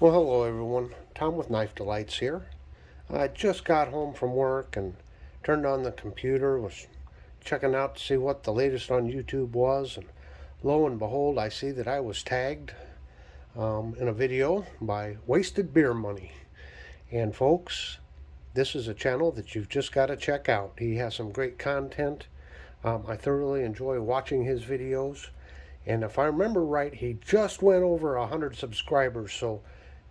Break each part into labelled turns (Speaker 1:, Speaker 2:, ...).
Speaker 1: Well, hello everyone. Tom with Knife Delights here. I just got home from work and turned on the computer, was checking out to see what the latest on YouTube was, and lo and behold, I see that I was tagged in a video by Wasted Beer Money. And folks, this is a channel that you've just got to check out. He has some great content. I thoroughly enjoy watching his videos. And if I remember right, he just went over 100 subscribers. So,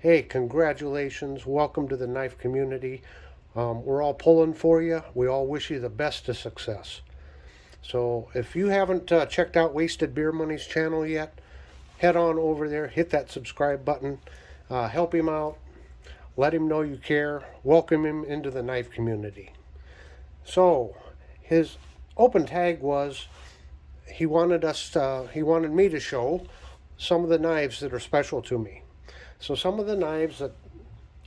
Speaker 1: hey, congratulations. Welcome to the knife community. We're all pulling for you. We all wish you the best of success. So, if you haven't checked out Wasted Beer Money's channel yet, head on over there, hit that subscribe button, help him out, let him know you care, welcome him into the knife community. So, his open tag was he wanted me to show some of the knives that are special to me. So some of the knives that,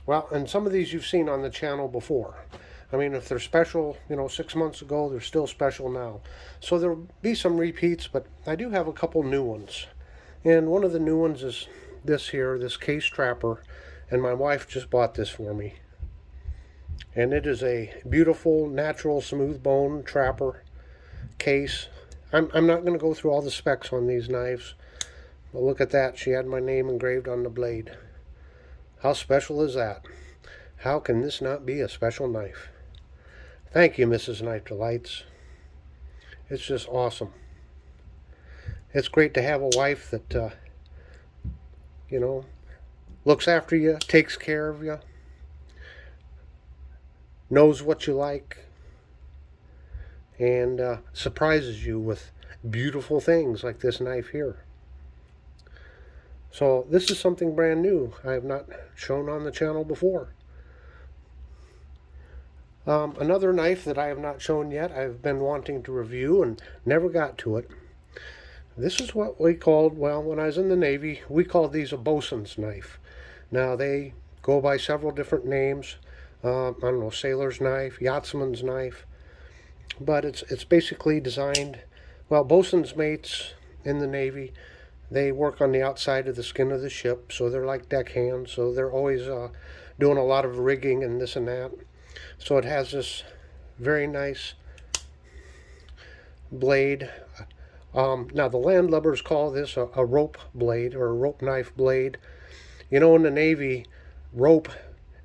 Speaker 1: well, and some of these you've seen on the channel before. I mean, if they're special, 6 months ago, they're still special now. So there'll be some repeats, but I do have a couple new ones. And one of the new ones is this here, this case trapper, and my wife just bought this for me. And it is a beautiful, natural, smooth bone trapper case. I'm not going to go through all the specs on these knives, but look at that. She had my name engraved on the blade. How special is that? How can this not be a special knife? Thank you, Mrs. Knife Delights. It's just awesome. It's great to have a wife that, looks after you, takes care of you, knows what you like, and surprises you with beautiful things like this knife here. So this is something brand new I have not shown on the channel before. Another knife that I have not shown yet, I've been wanting to review and never got to it. This is what we called, well, when I was in the Navy, we called these a Bosuns knife. Now they go by several different names. I don't know, sailor's knife, yachtsman's knife. But it's basically designed, well, bosun's mates in the Navy, they work on the outside of the skin of the ship, so they're like deckhands, so they're always doing a lot of rigging and this and that. So it has this very nice blade. Now the landlubbers call this a rope blade or a rope knife blade. In the Navy, rope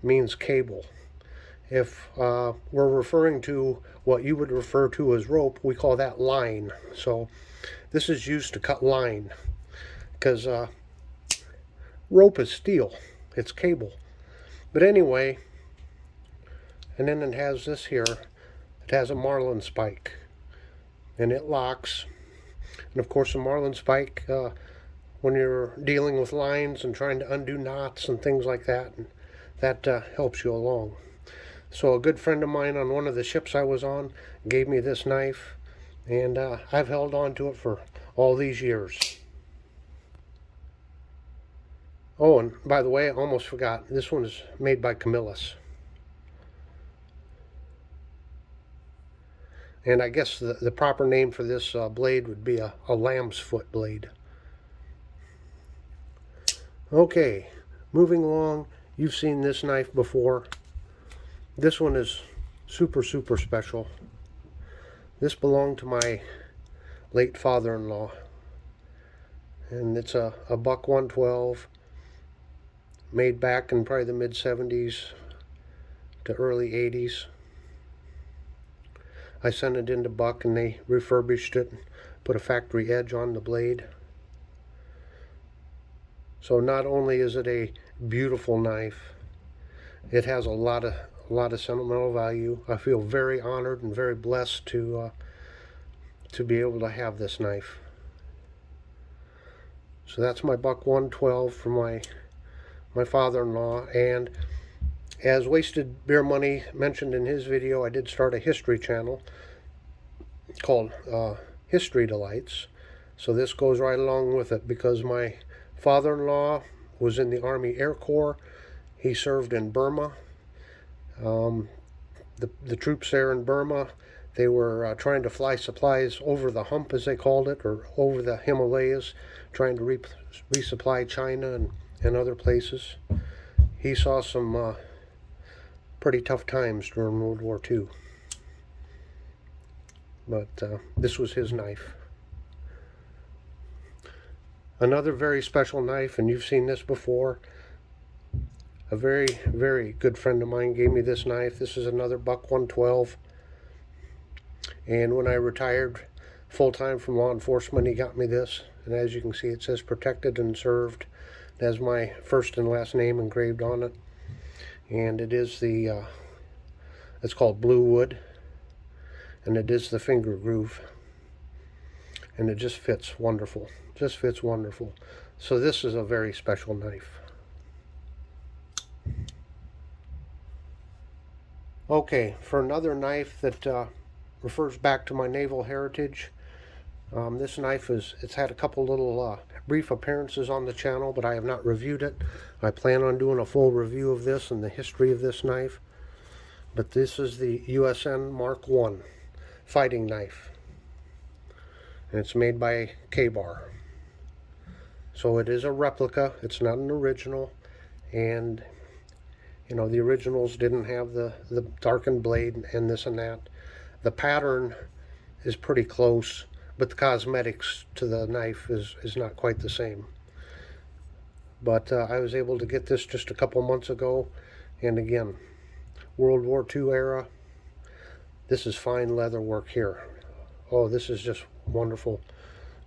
Speaker 1: means cable. If we're referring to what you would refer to as rope, we call that line. So this is used to cut line, because rope is steel, it's cable. But anyway, and then it has this here, it has a marlin spike, and it locks. And of course, a marlin spike, when you're dealing with lines and trying to undo knots and things like that, that helps you along. So a good friend of mine on one of the ships I was on gave me this knife, and I've held on to it for all these years. Oh, and by the way, I almost forgot, this one is made by Camillus. And I guess the proper name for this blade would be a lamb's foot blade. Okay, moving along, you've seen this knife before. This one is super, super special. This belonged to my late father-in-law. And it's a buck 112, made back in probably the mid-70s to early 80s. I sent it into Buck and they refurbished it, put a factory edge on the blade. So not only is it a beautiful knife, it has a lot of sentimental value. I feel very honored and very blessed to be able to have this knife. So that's my buck 112 from my father-in-law. And as Wasted Beer Money mentioned in his video, I did start a history channel called History Delights. So this goes right along with it, because my father-in-law was in the Army Air Corps. He served in Burma. The troops there in Burma, they were trying to fly supplies over the hump, as they called it, or over the Himalayas, trying to resupply China and other places. he saw some pretty tough times during World War II. But this was his knife. Another very special knife, and you've seen this before. A very, very good friend of mine gave me this knife. This is another Buck 112. And when I retired full-time from law enforcement, he got me this. And as you can see, it says protected and served. It has my first and last name engraved on it. And it is the, it's called Blue Wood. And it is the finger groove. And it just fits wonderful. Just fits wonderful. So this is a very special knife. Okay, for another knife that refers back to my naval heritage, this knife it's had a couple little brief appearances on the channel, but I have not reviewed it. I plan on doing a full review of this and the history of this knife. But this is the USN Mark I fighting knife. And it's made by K-Bar. So it is a replica, it's not an original, and you know, the originals didn't have the darkened blade and this and that. The pattern is pretty close, but the cosmetics to the knife is not quite the same. But I was able to get this just a couple months ago, and again, World War II era. This is fine leather work here. Oh, this is just wonderful.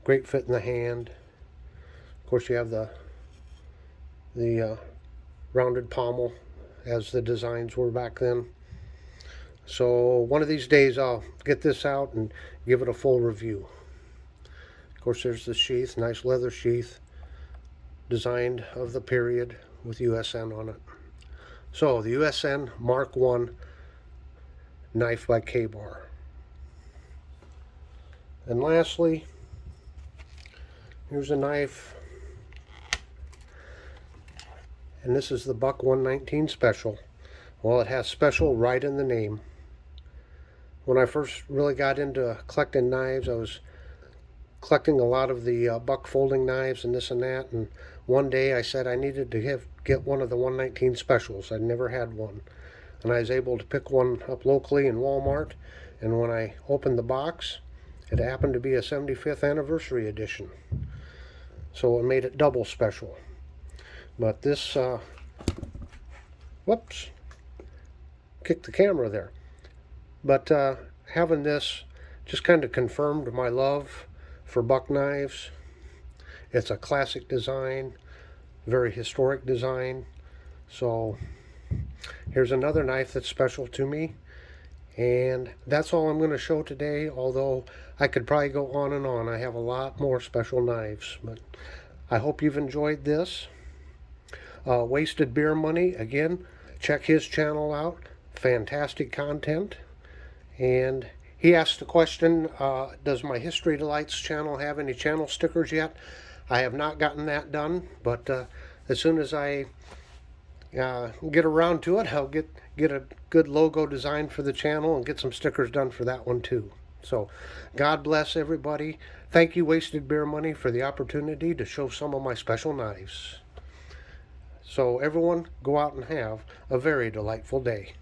Speaker 1: Great fit in the hand. Of course, you have the rounded pommel, as the designs were back then. So one of these days I'll get this out and give it a full review. Of course, there's the sheath, nice leather sheath, designed of the period with USN on it. So the USN Mark I knife by K-Bar. And lastly, here's a knife, and this is the Buck 119 Special. Well, it has special right in the name. When I first really got into collecting knives, I was collecting a lot of the Buck folding knives and this and that, and one day I said I needed to get one of the 119 Specials. I'd never had one, and I was able to pick one up locally in Walmart, and when I opened the box, it happened to be a 75th anniversary edition, so it made it double special. But this, whoops, kicked the camera there. But having this just kind of confirmed my love for Buck knives. It's a classic design, very historic design. So here's another knife that's special to me. And that's all I'm going to show today, although I could probably go on and on. I have a lot more special knives, but I hope you've enjoyed this. Wasted Beer Money, again, check his channel out. Fantastic content. And he asked the question, does my History Delights channel have any channel stickers yet? I have not gotten that done, but as soon as I get around to it, I'll get a good logo design for the channel and get some stickers done for that one too. So God bless everybody. Thank you, Wasted Beer Money, for the opportunity to show some of my special knives. So everyone, go out and have a very delightful day.